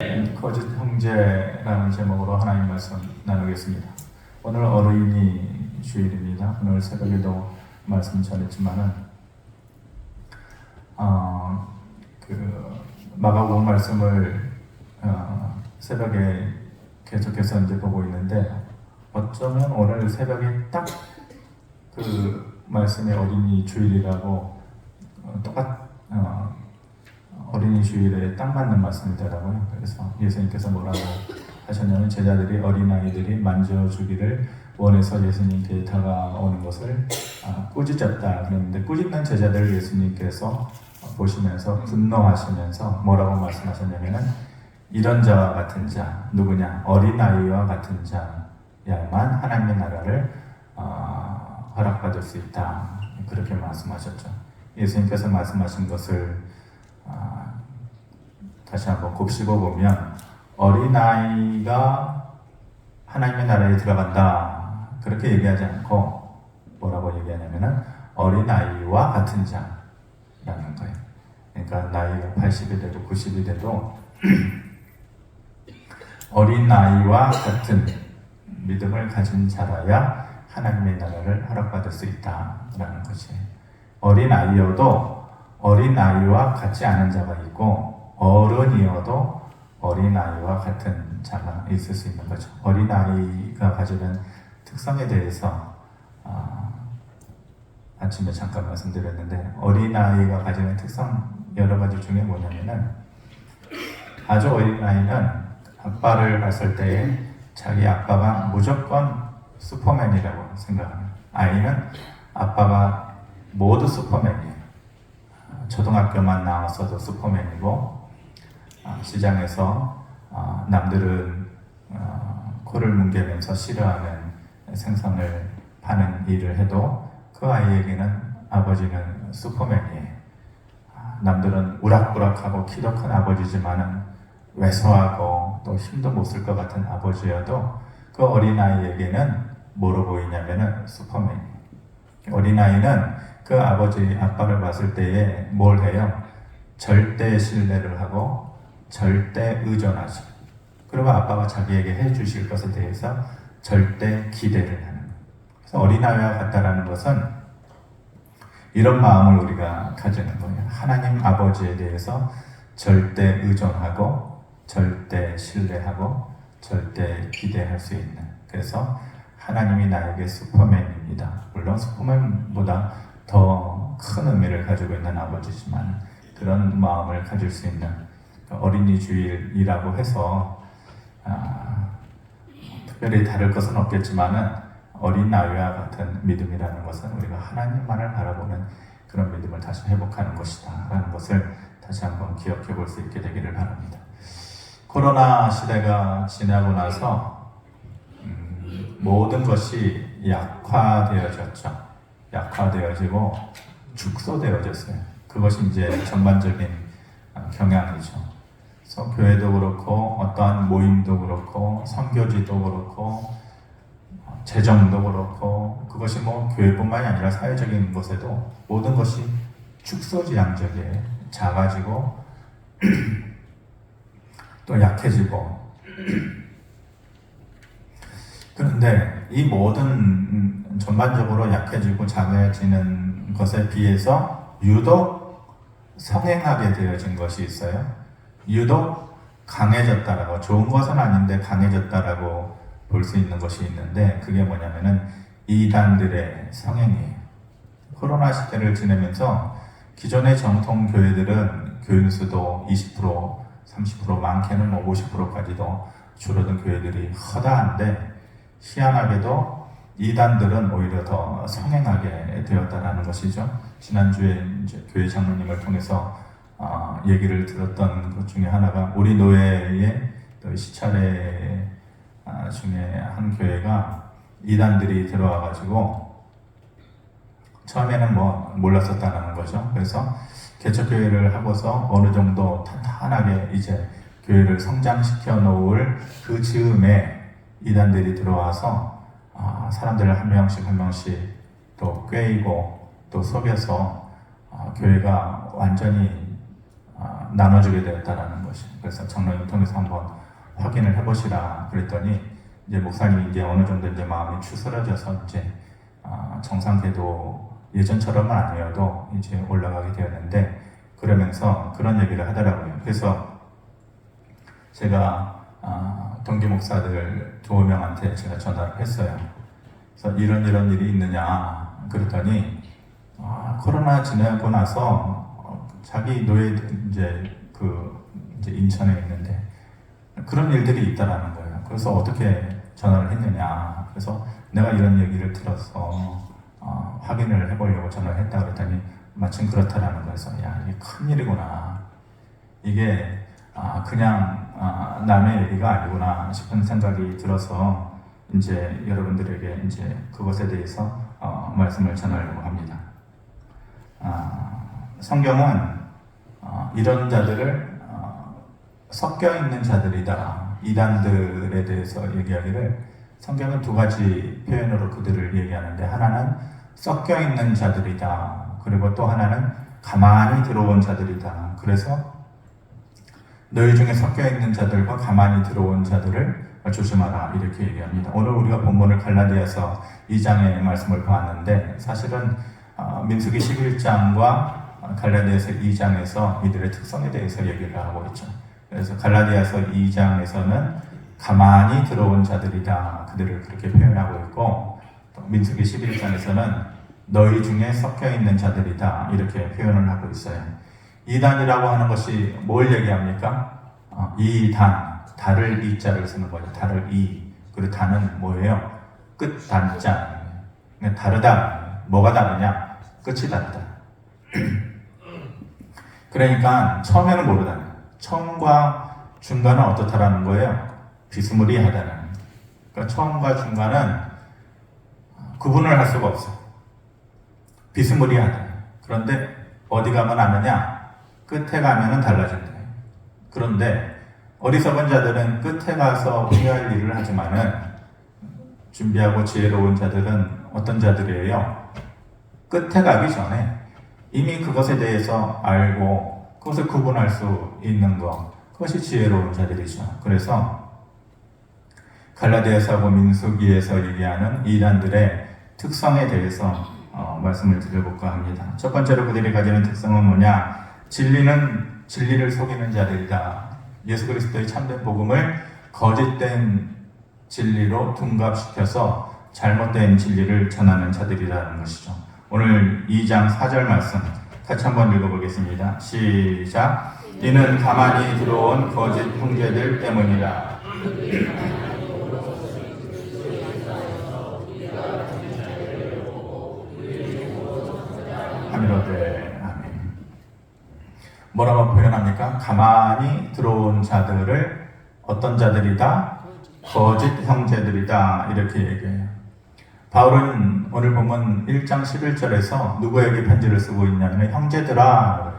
거짓 형제라는 제목으로 하나님 말씀 나누겠습니다. 오늘 어린이 주일입니다. 오늘 새벽에도 말씀 전했지만은 마가복음 말씀을 새벽에 계속해서 이제 보고 있는데 어쩌면 오늘 새벽에 딱 그 말씀의 어린이 주일이라고 어린이 주일에 딱 맞는 말씀이더라고요. 그래서 예수님께서 뭐라고 하셨냐면 제자들이 어린아이들이 만져주기를 원해서 예수님께 다가오는 것을 꾸짖었다 그랬는데 꾸짖는 제자들을 예수님께서 보시면서 분노하시면서 뭐라고 말씀하셨냐면은 이런 자와 같은 자 누구냐 어린아이와 같은 자야만 하나님의 나라를 허락받을 수 있다 그렇게 말씀하셨죠. 예수님께서 말씀하신 것을 다시 한번 곱씹어 보면 어린아이가 하나님의 나라에 들어간다 그렇게 얘기하지 않고 뭐라고 얘기하냐면은 어린아이와 같은 자라는 거예요. 그러니까 나이가 80이 되고 90이 돼도 어린아이와 같은 믿음을 가진 자라야 하나님의 나라를 허락받을 수 있다라는 것이 어린아이여도 어린아이와 같지 않은 자가 있고 어른이어도 어린아이와 같은 자가 있을 수 있는 거죠. 어린아이가 가지는 특성에 대해서 아침에 잠깐 말씀드렸는데 어린아이가 가지는 특성 여러 가지 중에 뭐냐면은 아주 어린아이는 아빠를 봤을 때에 자기 아빠가 무조건 슈퍼맨이라고 생각합니다. 아이는 아빠가 모두 슈퍼맨이에요. 초등학교만 나왔어도 슈퍼맨이고 시장에서 남들은 코를 뭉개면서 싫어하는 생선을 파는 일을 해도 그 아이에게는 아버지는 슈퍼맨이에요. 남들은 우락부락하고 키도 큰 아버지지만은 왜소하고 또 힘도 못 쓸 것 같은 아버지여도 그 어린아이에게는 뭐로 보이냐면은 슈퍼맨이에요. 어린아이는 그 아빠를 봤을 때에 뭘 해요? 절대 신뢰를 하고 절대 의존하죠. 그리고 아빠가 자기에게 해주실 것에 대해서 절대 기대를 하는 거예요. 그래서 어린아이와 같다라는 것은 이런 마음을 우리가 가지는 거예요. 하나님 아버지에 대해서 절대 의존하고 절대 신뢰하고 절대 기대할 수 있는. 그래서 하나님이 나에게 슈퍼맨입니다. 물론 슈퍼맨보다 더 큰 의미를 가지고 있는 아버지지만 그런 마음을 가질 수 있는 어린이 주일이라고 해서 특별히 다를 것은 없겠지만은 어린아이와 같은 믿음이라는 것은 우리가 하나님만을 바라보는 그런 믿음을 다시 회복하는 것이다 라는 것을 다시 한번 기억해 볼 수 있게 되기를 바랍니다. 코로나 시대가 지나고 나서 모든 것이 약화되어졌죠. 약화되어지고 축소되어졌어요. 그것이 이제 전반적인 경향이죠. 그래서 교회도 그렇고 어떠한 모임도 그렇고 선교지도 그렇고 재정도 그렇고 그것이 뭐 교회뿐만이 아니라 사회적인 것에도 모든 것이 축소지향적이에요. 작아지고 또 약해지고 그런데 이 모든 전반적으로 약해지고 작아지는 것에 비해서 유독 성행하게 되어진 것이 있어요. 유독 강해졌다라고 좋은 것은 아닌데 강해졌다라고 볼 수 있는 것이 있는데 그게 뭐냐면은 이단들의 성행이에요. 코로나 시대를 지내면서 기존의 정통 교회들은 교인 수도 20% 30% 많게는 뭐 50%까지도 줄어든 교회들이 허다한데 희한하게도 이단들은 오히려 더 성행하게 되었다라는 것이죠. 지난주에 이제 교회 장로님을 통해서 얘기를 들었던 것 중에 하나가 우리 노예의 또 시차례 중에 한 교회가 이단들이 들어와가지고 처음에는 뭐 몰랐었다는 거죠. 그래서 개척교회를 하고서 어느 정도 탄탄하게 이제 교회를 성장시켜 놓을 그 즈음에 이단들이 들어와서 사람들을 한 명씩 또 꿰이고 또 속여서 교회가 완전히 나눠주게 되었다라는 것이. 그래서 장로님 통해서 한번 확인을 해보시라 그랬더니 이제 목사님이 이제 어느 정도 이제 마음이 추스러져서 이제 정상궤도 예전처럼은 아니어도 이제 올라가게 되었는데 그러면서 그런 얘기를 하더라고요. 그래서 제가 동기 목사들 2명한테 제가 전화를 했어요. 그래서 이런 일이 있느냐 그랬더니 코로나 지나고 나서 자기 노예 이제 이제 인천에 있는데 그런 일들이 있다라는 거예요. 그래서 어떻게 전화를 했느냐. 그래서 내가 이런 얘기를 들어서 확인을 해보려고 전화를 했다 그랬더니 마침 그렇다라는 거에서 야 이게 큰 일이구나. 이게 그냥 남의 얘기가 아니구나 싶은 생각이 들어서 이제 여러분들에게 이제 그것에 대해서 말씀을 전하려고 합니다. 성경은 이런 자들을 섞여 있는 자들이다. 이단들에 대해서 얘기하기를 성경은 2가지 표현으로 그들을 얘기하는데 하나는 섞여 있는 자들이다. 그리고 또 하나는 가만히 들어온 자들이다. 그래서 너희 중에 섞여 있는 자들과 가만히 들어온 자들을 조심하라 이렇게 얘기합니다. 오늘 우리가 본문을 갈라디아서 2장의 말씀을 보았는데 사실은 민수기 11장과 갈라디아서 2장에서 이들의 특성에 대해서 얘기를 하고 있죠. 그래서 갈라디아서 2장에서는 가만히 들어온 자들이다. 그들을 그렇게 표현하고 있고 또 민수기 11장에서는 너희 중에 섞여 있는 자들이다. 이렇게 표현을 하고 있어요. 이단이라고 하는 것이 뭘 얘기합니까? 이단, 달을 이자를 쓰는 거죠. 달을 이. 그리고 단은 뭐예요? 끝 단자. 다르다. 뭐가 다르냐? 끝이 다르다. 그러니까 처음에는 모르다. 처음과 중간은 어떻다라는 거예요? 비스무리하다는. 그러니까 처음과 중간은 구분을 할 수가 없어. 비스무리하다. 그런데 어디 가면 아느냐? 끝에 가면은 달라진다. 그런데 어리석은 자들은 끝에 가서 후회할 일을 하지만은 준비하고 지혜로운 자들은 어떤 자들이에요? 끝에 가기 전에 이미 그것에 대해서 알고 그것을 구분할 수 있는 것, 그것이 지혜로운 자들이죠. 그래서 갈라디아서하고 민수기에서 얘기하는 이단들의 특성에 대해서 말씀을 드려볼까 합니다. 첫 번째로 그들이 가지는 특성은 뭐냐? 진리를 속이는 자들이다. 예수 그리스도의 참된 복음을 거짓된 진리로 둔갑시켜서 잘못된 진리를 전하는 자들이라는 것이죠. 오늘 2장 4절 말씀 같이 한번 읽어보겠습니다. 시작. 이는 가만히 들어온 거짓 형제들 때문이라. 하미로되 아멘. 뭐라고 표현합니까? 가만히 들어온 자들을 어떤 자들이다? 거짓 형제들이다. 이렇게 얘기해요. 바울은 오늘 보면 1장 11절에서 누구에게 편지를 쓰고 있냐면 형제들아.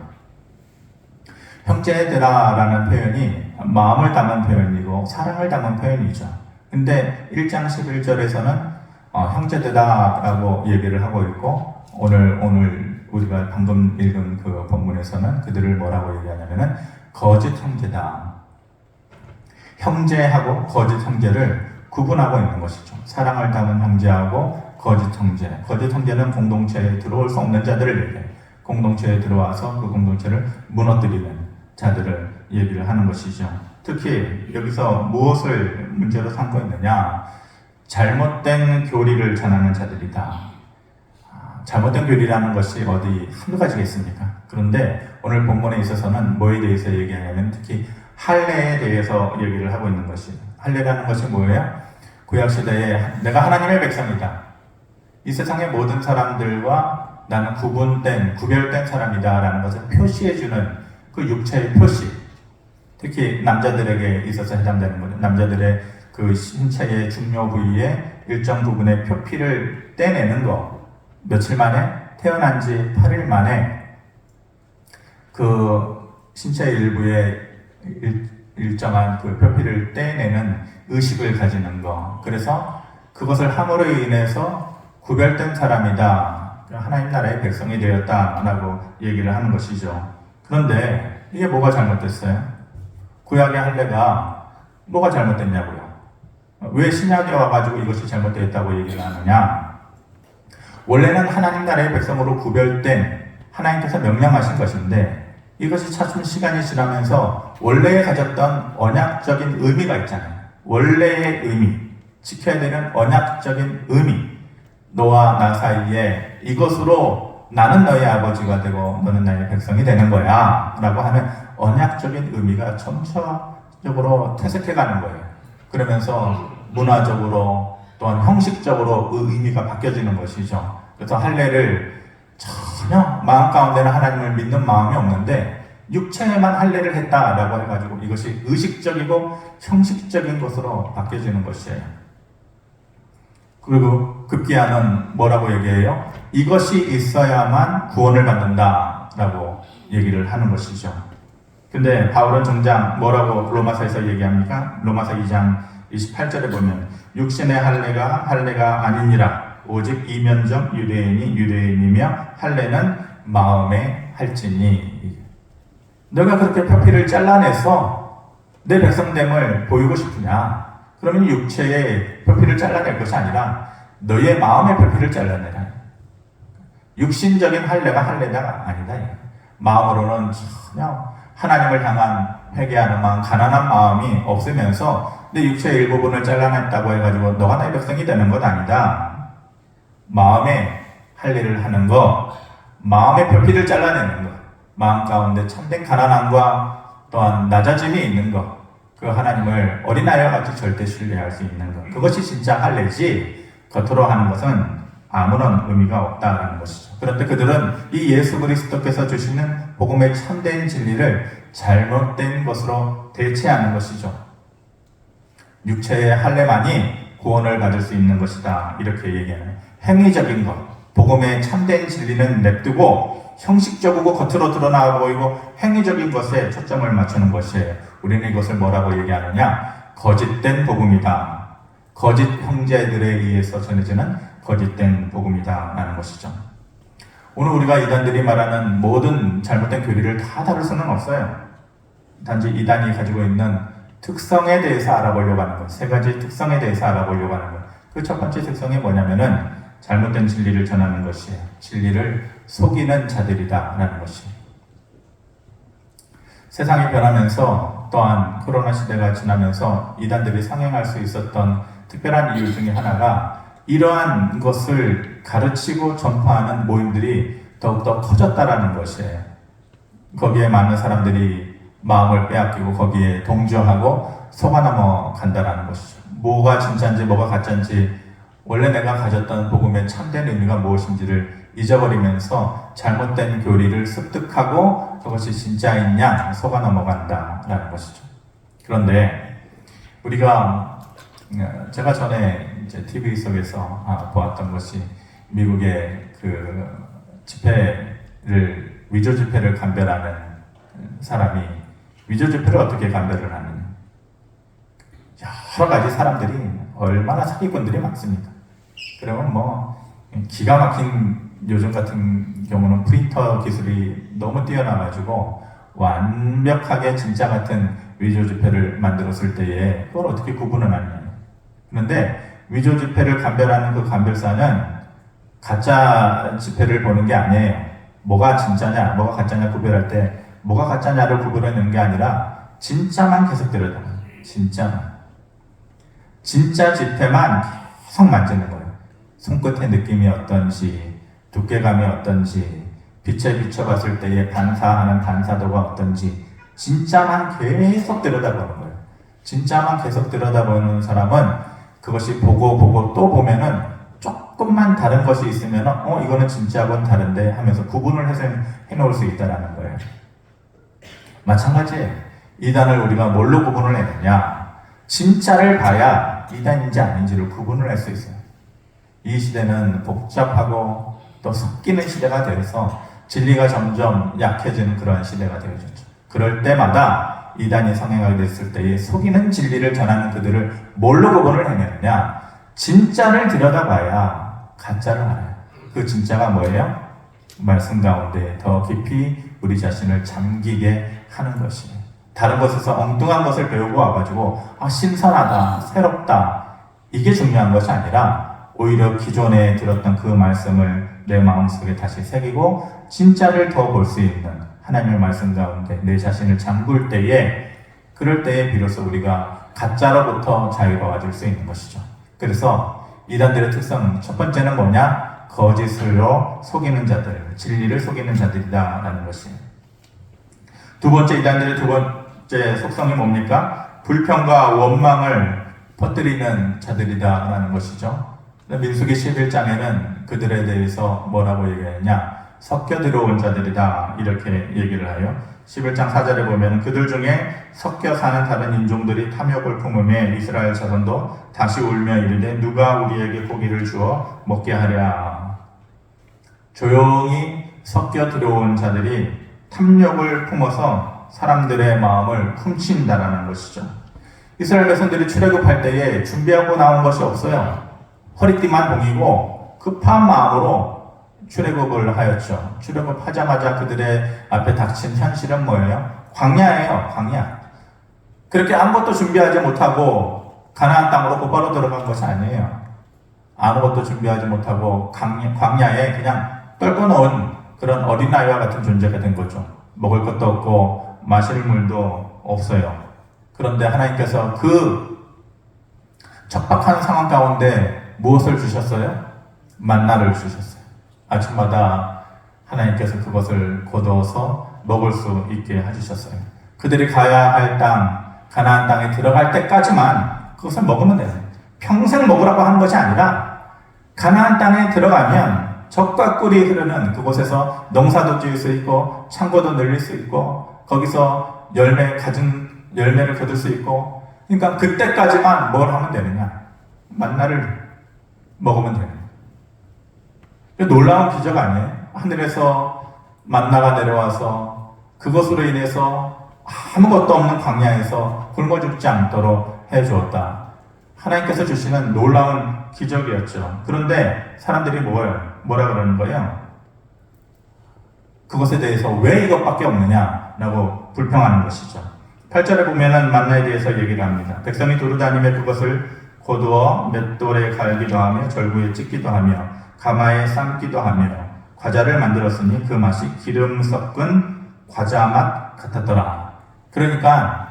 형제들아라는 표현이 마음을 담은 표현이고 사랑을 담은 표현이죠. 근데 1장 11절에서는 형제들아라고 얘기를 하고 있고 오늘 우리가 방금 읽은 그 본문에서는 그들을 뭐라고 얘기하냐면은 거짓 형제다. 형제하고 거짓 형제를 구분하고 있는 것이죠. 사랑을 담은 형제하고 거짓 형제. 거짓 형제는 공동체에 들어올 수 없는 자들을 얘기해요. 공동체에 들어와서 그 공동체를 무너뜨리는 자들을 얘기를 하는 것이죠. 특히 여기서 무엇을 문제로 삼고 있느냐? 잘못된 교리를 전하는 자들이다. 잘못된 교리라는 것이 어디 한두 가지겠습니까? 그런데 오늘 본문에 있어서는 뭐에 대해서 얘기하냐면 특히 할례에 대해서 얘기를 하고 있는 것이 할례라는 것이 뭐예요? 구약시대에 내가 하나님의 백성이다. 이 세상의 모든 사람들과 나는 구별된 사람이다 라는 것을 표시해주는 그 육체의 표시, 특히 남자들에게 있어서 해당되는 거죠. 남자들의 그 신체의 중요 부위에 일정 부분의 표피를 떼내는 거. 며칠 만에 태어난 지 8일 만에 그 신체 일부에 일정한 그 표피를 떼내는 의식을 가지는 거. 그래서 그것을 함으로 인해서 구별된 사람이다. 하나님 나라의 백성이 되었다라고 얘기를 하는 것이죠. 그런데 이게 뭐가 잘못됐어요? 구약의 할례가 뭐가 잘못됐냐고요? 왜 신약에 와가지고 이것이 잘못되었다고 얘기를 하느냐? 원래는 하나님 나라의 백성으로 구별된 하나님께서 명령하신 것인데 이것이 차츰 시간이 지나면서 원래에 가졌던 언약적인 의미가 있잖아요. 원래의 의미, 지켜야 되는 언약적인 의미, 너와 나 사이에 이것으로 나는 너의 아버지가 되고 너는 나의 백성이 되는 거야 라고 하는 언약적인 의미가 점차적으로 퇴색해가는 거예요. 그러면서 문화적으로 또한 형식적으로 그 의미가 바뀌어지는 것이죠. 그래서 할례를 전혀 마음 가운데는 하나님을 믿는 마음이 없는데 육체에만 할례를 했다라고 해가지고 이것이 의식적이고 형식적인 것으로 바뀌어지는 것이에요. 그리고 급기야는 뭐라고 얘기해요? 이것이 있어야만 구원을 받는다라고 얘기를 하는 것이죠. 근데 바울은 정작 뭐라고 로마서에서 얘기합니까? 로마서 2장 28절에 보면 육신의 할례가 아니니라 오직 이면적 유대인이 유대인이며 할례는 마음에 할지니. 너가 그렇게 표피를 잘라내서 내 백성됨을 보이고 싶으냐? 그러면 육체의 표피를 잘라낼 것이 아니라 너의 마음의 표피를 잘라내라. 육신적인 할례가 할례가 아니다. 마음으로는 전혀 하나님을 향한 회개하는 마음, 가난한 마음이 없으면서 내 육체의 일부분을 잘라냈다고 해가지고 너가 나의 백성이 되는 것 아니다. 마음의 할례를 하는 것, 마음의 표피를 잘라내는 것, 마음 가운데 참된 가난함과 또한 낮아짐이 있는 것, 그 하나님을 어린아이와 같이 절대 신뢰할 수 있는 것, 그것이 진짜 할례지 겉으로 하는 것은 아무런 의미가 없다라는 것이죠. 그런데 그들은 이 예수 그리스도께서 주시는 복음의 참된 진리를 잘못된 것으로 대체하는 것이죠. 육체의 할례만이 구원을 받을 수 있는 것이다 이렇게 얘기하는 행위적인 것, 복음의 참된 진리는 냅두고 형식적이고 겉으로 드러나 보이고 행위적인 것에 초점을 맞추는 것이에요. 우리는 이것을 뭐라고 얘기하느냐? 거짓된 복음이다. 거짓 형제들에 의해서 전해지는 거짓된 복음이다 라는 것이죠. 오늘 우리가 이단들이 말하는 모든 잘못된 교리를 다 다룰 수는 없어요. 단지 이단이 가지고 있는 특성에 대해서 알아보려고 하는 것, 세 가지 특성에 대해서 알아보려고 하는 것. 그 첫 번째 특성이 뭐냐면은 잘못된 진리를 전하는 것이에요. 진리를 속이는 자들이다 라는 것이에요. 세상이 변하면서 또한 코로나 시대가 지나면서 이단들이 상행할 수 있었던 특별한 이유 중에 하나가 이러한 것을 가르치고 전파하는 모임들이 더욱더 커졌다라는 것이에요. 거기에 많은 사람들이 마음을 빼앗기고 거기에 동조하고 속아 넘어간다라는 것이죠. 뭐가 진짜인지 뭐가 가짜인지 원래 내가 가졌던 복음의 참된 의미가 무엇인지를 잊어버리면서 잘못된 교리를 습득하고 그것이 진짜인 양 속아 넘어간다라는 것이죠. 그런데 우리가 제가 전에 이제 TV 속에서 보았던 것이 미국의 그 집회를 위조 집회를 감별하는 사람이 위조 집회를 어떻게 감별을 하느냐. 여러 가지 사람들이 얼마나 사기꾼들이 많습니다. 그러면 뭐 기가 막힌 요즘 같은 경우는 프린터 기술이 너무 뛰어나가지고 완벽하게 진짜 같은 위조 지폐를 만들었을 때에 그걸 어떻게 구분을 하느냐. 그런데 위조 지폐를 감별하는 그 감별사는 가짜 지폐를 보는 게 아니에요. 뭐가 진짜냐, 뭐가 가짜냐 구별할 때 뭐가 가짜냐를 구별하는 게 아니라 진짜만 계속 들여다봐요. 진짜만. 진짜 지폐만 계속 만지는 거예요. 손끝의 느낌이 어떤지, 두께감이 어떤지, 빛에 비춰봤을 때의 반사하는 반사도가 어떤지 진짜만 계속 들여다보는 거예요. 진짜만 계속 들여다보는 사람은 그것이 보고 또 보면은 조금만 다른 것이 있으면 이거는 진짜하고는 다른데 하면서 구분을 해서 해놓을 수 있다는 거예요. 마찬가지예요. 이단을 우리가 뭘로 구분을 해내냐? 진짜를 봐야 이단인지 아닌지를 구분을 할 수 있어요. 이 시대는 복잡하고 또 섞이는 시대가 되어서 진리가 점점 약해지는 그러한 시대가 되어졌죠. 그럴 때마다 이단이 성행하게 됐을 때에 속이는 진리를 전하는 그들을 뭘로 구분을 해내느냐? 진짜를 들여다봐야 가짜를 알아요. 그 진짜가 뭐예요? 말씀 가운데 더 깊이 우리 자신을 잠기게 하는 것이에요. 다른 곳에서 엉뚱한 것을 배우고 와가지고 신선하다, 새롭다 이게 중요한 것이 아니라 오히려 기존에 들었던 그 말씀을 내 마음속에 다시 새기고 진짜를 더 볼 수 있는 하나님의 말씀 가운데 내 자신을 잠글 때에 그럴 때에 비로소 우리가 가짜로부터 자유로워질 수 있는 것이죠. 그래서 이단들의 특성 첫 번째는 뭐냐? 거짓으로 속이는 자들, 진리를 속이는 자들이다라는 것이에요. 두 번째 이단들의 두 번째 속성이 뭡니까? 불평과 원망을 퍼뜨리는 자들이다라는 것이죠. 민수기 11장에는 그들에 대해서 뭐라고 얘기하느냐? 섞여 들어온 자들이다 이렇게 얘기를 해요. 11장 4절에 보면 그들 중에 섞여 사는 다른 인종들이 탐욕을 품음에 이스라엘 자손도 다시 울며 이르되 누가 우리에게 고기를 주어 먹게 하랴. 조용히 섞여 들어온 자들이 탐욕을 품어서 사람들의 마음을 훔친다라는 것이죠. 이스라엘 백성들이 출애굽할 때에 준비하고 나온 것이 없어요. 허리띠만 동이고 급한 마음으로 출애굽을 하였죠. 출애굽하자마자 그들의 앞에 닥친 현실은 뭐예요? 광야예요. 광야. 그렇게 아무것도 준비하지 못하고 가나안 땅으로 곧바로 들어간 것이 아니에요. 아무것도 준비하지 못하고 광야에 그냥 떨궈 놓은 그런 어린아이와 같은 존재가 된 거죠. 먹을 것도 없고 마실 물도 없어요. 그런데 하나님께서 그 척박한 상황 가운데 무엇을 주셨어요? 만나를 주셨어요. 아침마다 하나님께서 그것을 거두어서 먹을 수 있게 해주셨어요. 그들이 가야 할 땅, 가나안 땅에 들어갈 때까지만 그것을 먹으면 돼요. 평생 먹으라고 하는 것이 아니라 가나안 땅에 들어가면 젖과 꿀이 흐르는 그곳에서 농사도 지을 수 있고 창고도 늘릴 수 있고 거기서 열매를 거둘 수 있고 그러니까 그때까지만 뭘 하면 되느냐? 만나를 먹으면 되는 거예요. 놀라운 기적 아니에요? 하늘에서 만나가 내려와서 그것으로 인해서 아무것도 없는 광야에서 굶어 죽지 않도록 해주었다. 하나님께서 주시는 놀라운 기적이었죠. 그런데 사람들이 뭐라 그러는 거예요? 그것에 대해서 왜 이것밖에 없느냐라고 불평하는 것이죠. 8절에 보면은 만나에 대해서 얘기를 합니다. 백성이 두루다니며 그것을 거두어 맷돌에 갈기도 하며 절구에 찢기도 하며 가마에 삶기도 하며 과자를 만들었으니 그 맛이 기름 섞은 과자 맛 같았더라. 그러니까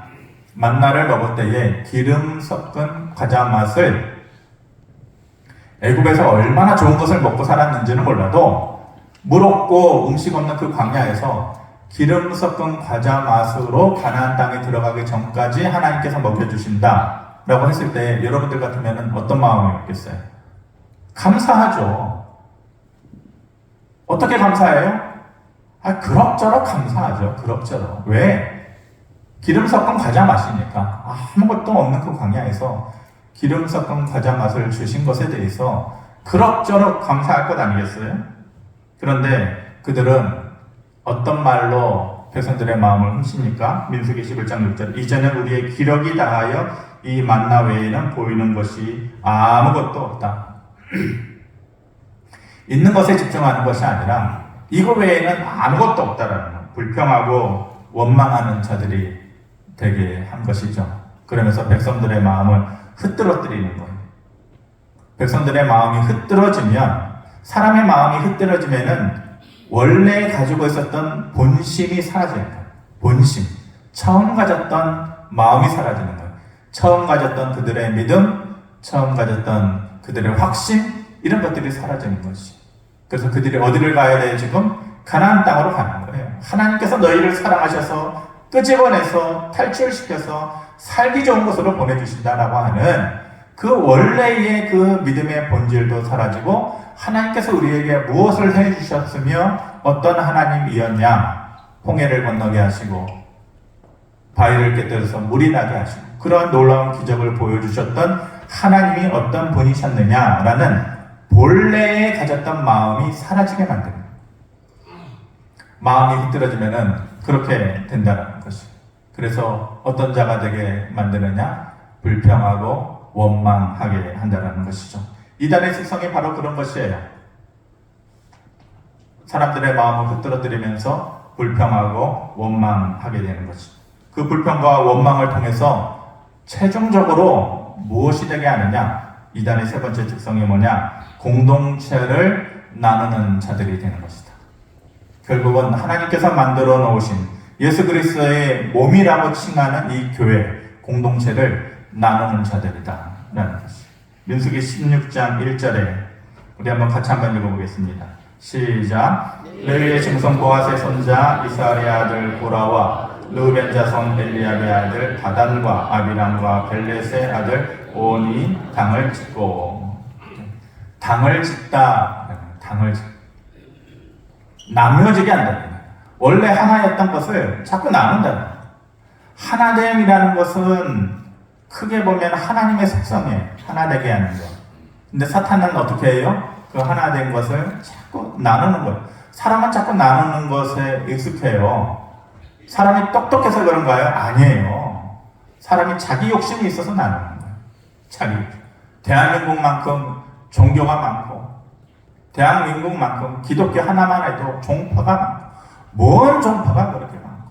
만나를 먹을 때에 기름 섞은 과자 맛을 애굽에서 얼마나 좋은 것을 먹고 살았는지는 몰라도 물 없고 음식 없는 그 광야에서 기름 섞은 과자 맛으로 가나안 땅에 들어가기 전까지 하나님께서 먹여주신다 라고 했을 때 여러분들 같으면 어떤 마음이었겠어요? 감사하죠. 어떻게 감사해요? 그럭저럭 감사하죠. 그럭저럭. 왜? 기름 섞은 과자 맛이니까. 아무것도 없는 그 광야에서 기름 섞은 과자 맛을 주신 것에 대해서 그럭저럭 감사할 것 아니겠어요? 그런데 그들은 어떤 말로 백성들의 마음을 훔칩니까? 민수기 11장 6절. 이제는 우리의 기력이 다하여 이 만나 외에는 보이는 것이 아무것도 없다. 있는 것에 집중하는 것이 아니라 이거 외에는 아무것도 없다라는 불평하고 원망하는 자들이 되게 한 것이죠. 그러면서 백성들의 마음을 흩뜨러뜨리는 거예요. 백성들의 마음이 흩뜨러지면 사람의 마음이 흩뜨러지면은 원래 가지고 있었던 본심이 사라지는 거예요. 본심. 처음 가졌던 마음이 사라지는 거예요. 처음 가졌던 그들의 믿음, 처음 가졌던 그들의 확신, 이런 것들이 사라지는 것이. 그래서 그들이 어디를 가야 돼요? 지금 가나안 땅으로 가는 거예요. 하나님께서 너희를 사랑하셔서 끄집어내서 탈출시켜서 살기 좋은 곳으로 보내주신다라고 하는 그 원래의 그 믿음의 본질도 사라지고 하나님께서 우리에게 무엇을 해주셨으며 어떤 하나님이었냐, 홍해를 건너게 하시고 바위를 깨뜨려서 물이 나게 하시고 그런 놀라운 기적을 보여주셨던 하나님이 어떤 분이셨느냐라는 본래에 가졌던 마음이 사라지게 만듭니다. 마음이 흐트러지면은 그렇게 된다는 것이. 그래서 어떤 자가 되게 만드느냐? 불평하고 원망하게 한다는 것이죠. 이단의 특성이 바로 그런 것이에요. 사람들의 마음을 흐트러뜨리면서 불평하고 원망하게 되는 것이죠. 그 불평과 원망을 통해서 최종적으로 무엇이 되게 하느냐? 이단의 세 번째 특성이 뭐냐? 공동체를 나누는 자들이 되는 것이다. 결국은 하나님께서 만들어 놓으신 예수 그리스도의 몸이라고 칭하는 이 교회 공동체를 나누는 자들이다 라는 것이. 민수기 16장 1절에 우리 같이 한번 읽어보겠습니다. 시작. 레위의 증손 보아스의 손자 이스라엘의 아들 고라와 르우벤 자손 엘리압의 아들 다단과 아비람과 벨렛의 아들 온이 당을 짓고. 당을 짓다. 당을 짓다. 나누어지게 한다. 원래 하나였던 것을 자꾸 나눈다. 하나됨이라는 것은 크게 보면 하나님의 속성에 하나되게 하는 것. 근데 사탄은 어떻게 해요? 그 하나된 것을 자꾸 나누는 거예요. 사람은 자꾸 나누는 것에 익숙해요. 사람이 똑똑해서 그런가요? 아니에요. 사람이 자기 욕심이 있어서 나누는 거예요. 자기. 대한민국만큼 종교가 많고, 대한민국만큼 기독교 하나만 해도 종파가 많고, 뭔 종파가 그렇게 많고.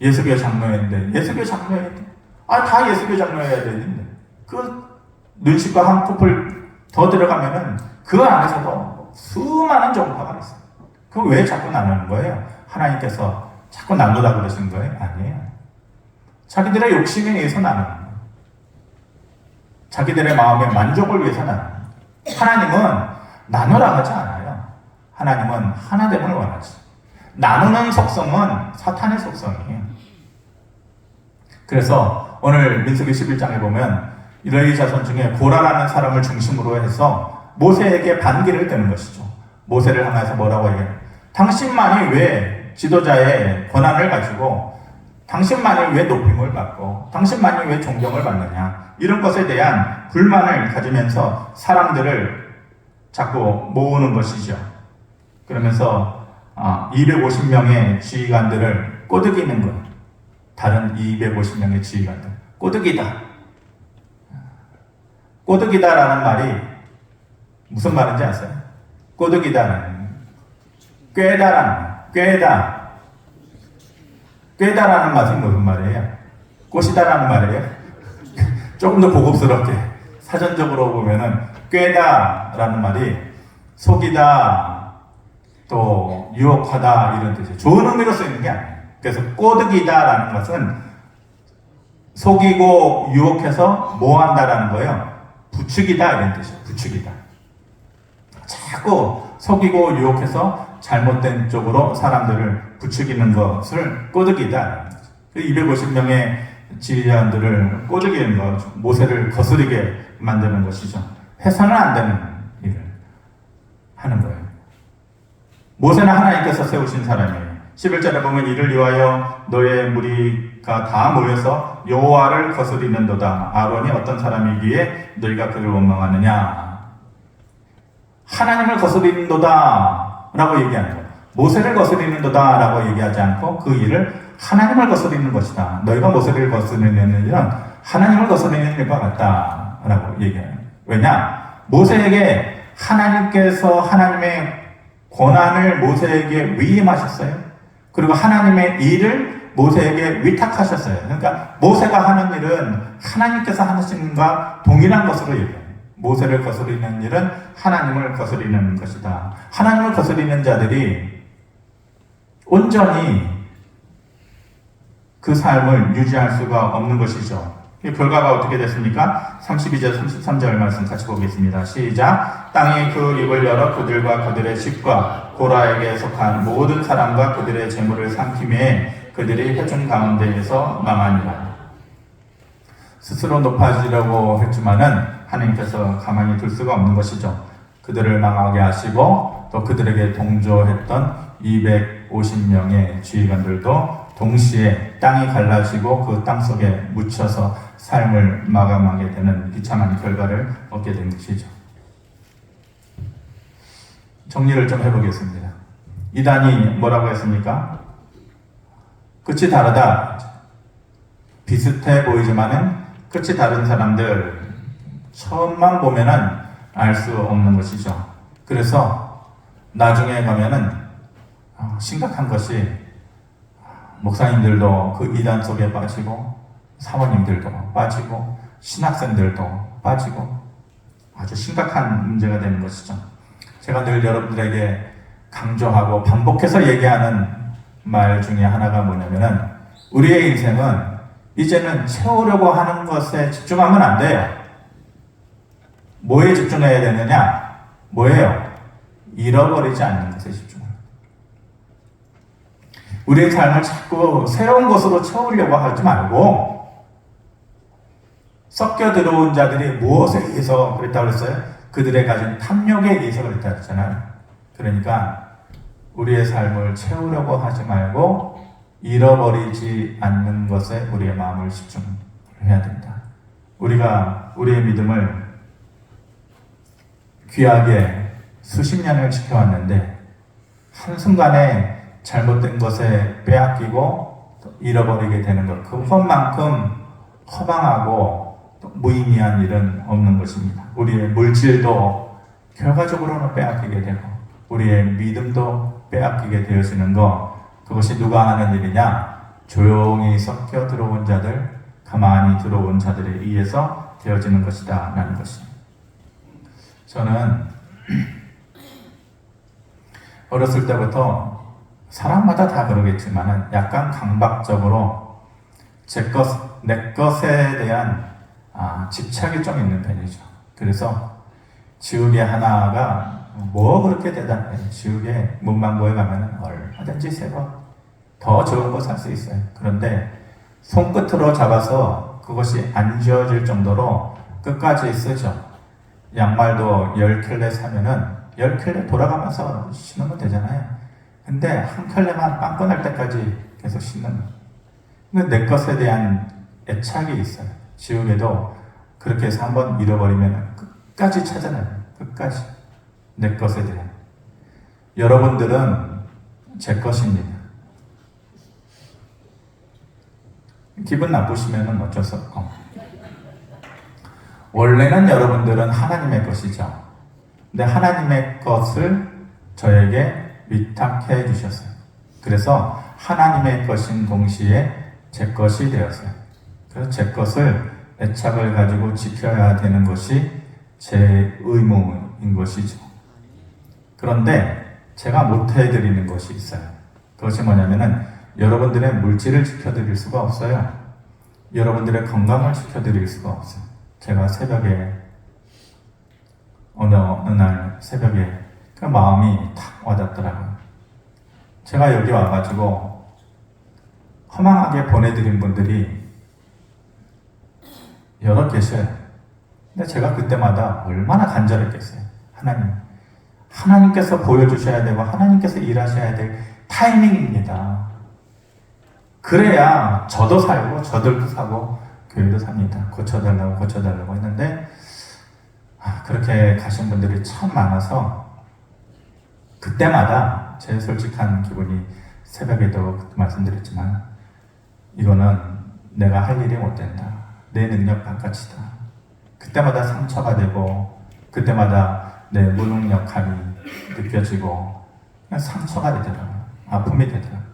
예수교 장로회인데, 예수교 장로회인데, 다 예수교 장로회야 되는데, 그 눈식과 한 코플 더 들어가면은 그 안에서도 수많은 종파가 있어요. 그거 왜 자꾸 나누는 거예요? 하나님께서 자꾸 나누라 그러신 거예요? 아니에요. 자기들의 욕심에 의해서 나누는 거예요. 자기들의 마음의 만족을 위해서 나누는 거예요. 하나님은 나누라 하지 않아요. 하나님은 하나됨을 원하지. 나누는 속성은 사탄의 속성이에요. 그래서 오늘 민수기 11장에 보면 레위 자손 중에 고라라는 사람을 중심으로 해서 모세에게 반기를 드는 것이죠. 모세를 향해서 뭐라고 얘기해요? 당신만이 왜 지도자의 권한을 가지고, 당신만이 왜 높임을 받고, 당신만이 왜 존경을 받느냐, 이런 것에 대한 불만을 가지면서 사람들을 자꾸 모으는 것이죠. 그러면서 250명의 지휘관들을 꼬드기는 거예요. 다른 250명의 지휘관들. 꼬드기다. 꼬드기다라는 말이 무슨 말인지 아세요? 꼬드기다는 꿰다라는 말은 무슨 말이에요? 꽃이다라는 말이에요? 조금 더 고급스럽게 사전적으로 보면은 꿰다라는 말이 속이다, 또 유혹하다 이런 뜻이에요. 좋은 의미로 쓰이는 게 아니에요. 그래서 꼬드기다라는 것은 속이고 유혹해서 뭐한다라는 거예요. 부추기다 이런 뜻이에요. 부추기다. 자꾸 속이고 유혹해서 잘못된 쪽으로 사람들을 부추기는 것을 꼬드기다. 250명의 지휘관들을 꼬드기는 것, 모세를 거스리게 만드는 것이죠. 해서는 안 되는 일을 하는 거예요. 모세는 하나님께서 세우신 사람이에요. 11절에 보면 이를 위하여 너의 무리가 다 모여서 여호와를 거스리는도다. 아론이 어떤 사람이기에 너희가 그를 원망하느냐. 하나님을 거스리는도다 라고 얘기하는 거예요. 모세를 거스리는도다 라고 얘기하지 않고 그 일을 하나님을 거스리는 것이다. 너희가 모세를 거스리는 일은 하나님을 거스리는 일과 같다 라고 얘기해요. 왜냐? 모세에게 하나님께서 하나님의 권한을 모세에게 위임하셨어요. 그리고 하나님의 일을 모세에게 위탁하셨어요. 그러니까 모세가 하는 일은 하나님께서 하시는 것과 동일한 것으로 얘기해요. 모세를 거스리는 일은 하나님을 거스리는 것이다. 하나님을 거스리는 자들이 온전히 그 삶을 유지할 수가 없는 것이죠. 이 결과가 어떻게 됐습니까? 32절, 33절 말씀 같이 보겠습니다. 시작. 땅이 그 입을 열어 그들과 그들의 집과 고라에게 속한 모든 사람과 그들의 재물을 삼키매 그들이 회중 가운데에서 망하니라. 스스로 높아지려고 했지만은 하나님께서 가만히 둘 수가 없는 것이죠. 그들을 망하게 하시고 또 그들에게 동조했던 250명의 지휘관들도 동시에 땅이 갈라지고 그 땅 속에 묻혀서 삶을 마감하게 되는 비참한 결과를 얻게 된 것이죠. 정리를 좀 해보겠습니다. 이단이 뭐라고 했습니까? 끝이 다르다. 비슷해 보이지만은 끝이 다른 사람들 처음만 보면은 알 수 없는 것이죠. 그래서 나중에 가면은 심각한 것이 목사님들도 그 이단 속에 빠지고 사모님들도 빠지고 신학생들도 빠지고 아주 심각한 문제가 되는 것이죠. 제가 늘 여러분들에게 강조하고 반복해서 얘기하는 말 중에 하나가 뭐냐면은 우리의 인생은 이제는 채우려고 하는 것에 집중하면 안 돼요. 뭐에 집중해야 되느냐? 뭐예요? 잃어버리지 않는 것에 집중합니다. 우리의 삶을 자꾸 새로운 것으로 채우려고 하지 말고 섞여 들어온 자들이 무엇에 의해서 그랬다고 그랬어요? 그들의 가진 탐욕에 의해서 그랬다고 했잖아요. 그러니까 우리의 삶을 채우려고 하지 말고 잃어버리지 않는 것에 우리의 마음을 집중해야 된다. 우리가 우리의 믿음을 귀하게 수십 년을 지켜왔는데 한순간에 잘못된 것에 빼앗기고 잃어버리게 되는 것, 그것만큼 허망하고 무의미한 일은 없는 것입니다. 우리의 물질도 결과적으로는 빼앗기게 되고 우리의 믿음도 빼앗기게 되어지는 것, 그것이 누가 하는 일이냐? 조용히 섞여 들어온 자들, 가만히 들어온 자들에 의해서 되어지는 것이다 라는 것입니다. 저는 어렸을 때부터 사람마다 다 그러겠지만 약간 강박적으로 내 것에 대한 집착이 좀 있는 편이죠. 그래서 지우개 하나가 뭐 그렇게 대단해. 지우개 문방구에 가면 얼마든지 새 거 더 좋은 거 살 수 있어요. 그런데 손끝으로 잡아서 그것이 안 지워질 정도로 끝까지 쓰죠. 양말도 10켤레 사면은 10켤레 돌아가면서 신으면 되잖아요. 근데 한 켤레만 빵꾸 날 때까지 계속 신는 거예요. 근데 내 것에 대한 애착이 있어요. 지우개도 그렇게 해서 한번 잃어버리면 끝까지 찾아내요. 끝까지. 내 것에 대한. 여러분들은 제 것입니다. 기분 나쁘시면 어쩔 수 없고. 원래는 여러분들은 하나님의 것이죠. 근데 하나님의 것을 저에게 위탁해 주셨어요. 그래서 하나님의 것인 동시에 제 것이 되었어요. 그래서 제 것을 애착을 가지고 지켜야 되는 것이 제 의무인 것이죠. 그런데 제가 못해드리는 것이 있어요. 그것이 뭐냐면은 여러분들의 물질을 지켜드릴 수가 없어요. 여러분들의 건강을 지켜드릴 수가 없어요. 제가 새벽에 어느 날 새벽에 그 마음이 탁 와닿더라고요. 제가 여기 와가지고 허망하게 보내드린 분들이 여러 계셔요. 근데 제가 그때마다 얼마나 간절했겠어요. 하나님께서 보여주셔야 되고 하나님께서 일하셔야 될 타이밍입니다. 그래야 저도 살고 저들도 사고 교회도 삽니다. 고쳐달라고 했는데 그렇게 가신 분들이 참 많아서 그때마다 제 솔직한 기분이 새벽에도 말씀드렸지만 이거는 내가 할 일이 못 된다. 내 능력 바깥이다. 그때마다 상처가 되고 그때마다 내 무능력함이 느껴지고 그냥 상처가 되더라고요. 아픔이 되더라고요.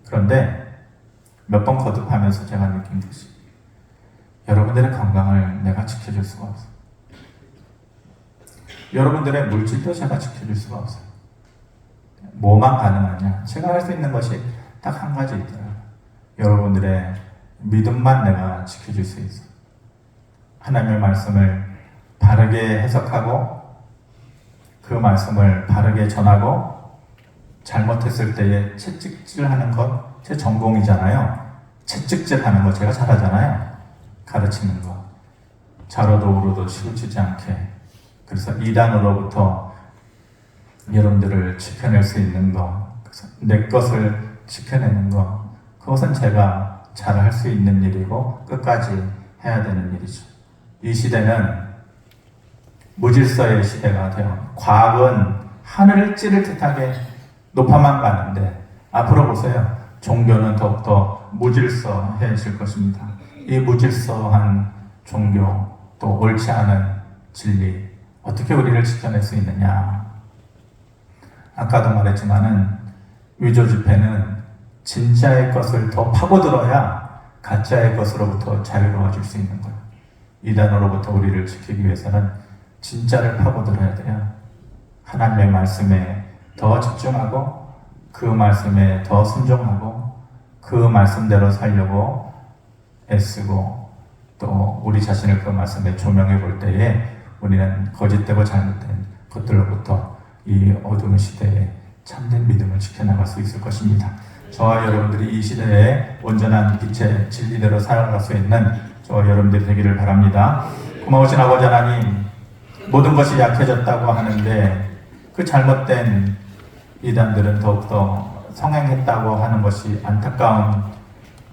그런데 몇 번 거듭하면서 제가 느낀 것이 여러분들의 건강을 내가 지켜줄 수가 없어요. 여러분들의 물질도 제가 지켜줄 수가 없어요. 뭐만 가능하냐? 제가 할 수 있는 것이 딱 한 가지 있더라고요. 여러분들의 믿음만 내가 지켜줄 수 있어요. 하나님의 말씀을 바르게 해석하고 그 말씀을 바르게 전하고 잘못했을 때에 채찍질하는 것 제 전공이잖아요. 채찍질하는 거 제가 잘하잖아요. 가르치는 거. 좌로도 우로도 치우치지 않게. 그래서 이단으로부터 여러분들을 지켜낼 수 있는 거. 그래서 내 것을 지켜내는 거. 그것은 제가 잘 할 수 있는 일이고 끝까지 해야 되는 일이죠. 이 시대는 무질서의 시대가 되어 과학은 하늘을 찌를 듯하게 높아만 가는데 앞으로 보세요. 종교는 더욱더 무질서해질 것입니다. 이 무질서한 종교 또 옳지 않은 진리 어떻게 우리를 지켜낼 수 있느냐. 아까도 말했지만은 위조 지폐는 진짜의 것을 더 파고들어야 가짜의 것으로부터 자유로워질 수 있는 거예요. 이단으로부터 우리를 지키기 위해서는 진짜를 파고들어야 돼요. 하나님의 말씀에 더 집중하고 그 말씀에 더 순종하고 그 말씀대로 살려고 애쓰고 또 우리 자신을 그 말씀에 조명해 볼 때에 우리는 거짓되고 잘못된 것들로부터 이 어두운 시대에 참된 믿음을 지켜나갈 수 있을 것입니다. 저와 여러분들이 이 시대에 온전한 빛의 진리대로 살아갈 수 있는 저와 여러분들이 되기를 바랍니다. 고마우신 아버지 하나님, 모든 것이 약해졌다고 하는데 그 잘못된 이단들은 더욱더 성행했다고 하는 것이 안타까운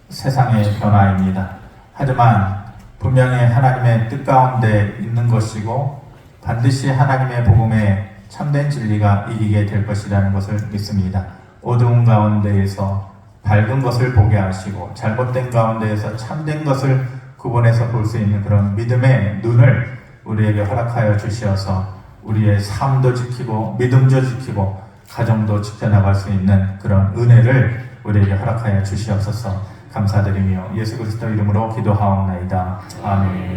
세상의 변화입니다. 하지만 분명히 하나님의 뜻 가운데 있는 것이고 반드시 하나님의 복음에 참된 진리가 이기게 될 것이라는 것을 믿습니다. 어두운 가운데에서 밝은 것을 보게 하시고 잘못된 가운데에서 참된 것을 구분해서 볼 수 있는 그런 믿음의 눈을 우리에게 허락하여 주시어서 우리의 삶도 지키고 믿음도 지키고 가정도 지켜나갈 수 있는 그런 은혜를 우리에게 허락하여 주시옵소서. 감사드리며 예수 그리스도 이름으로 기도하옵나이다. 아멘.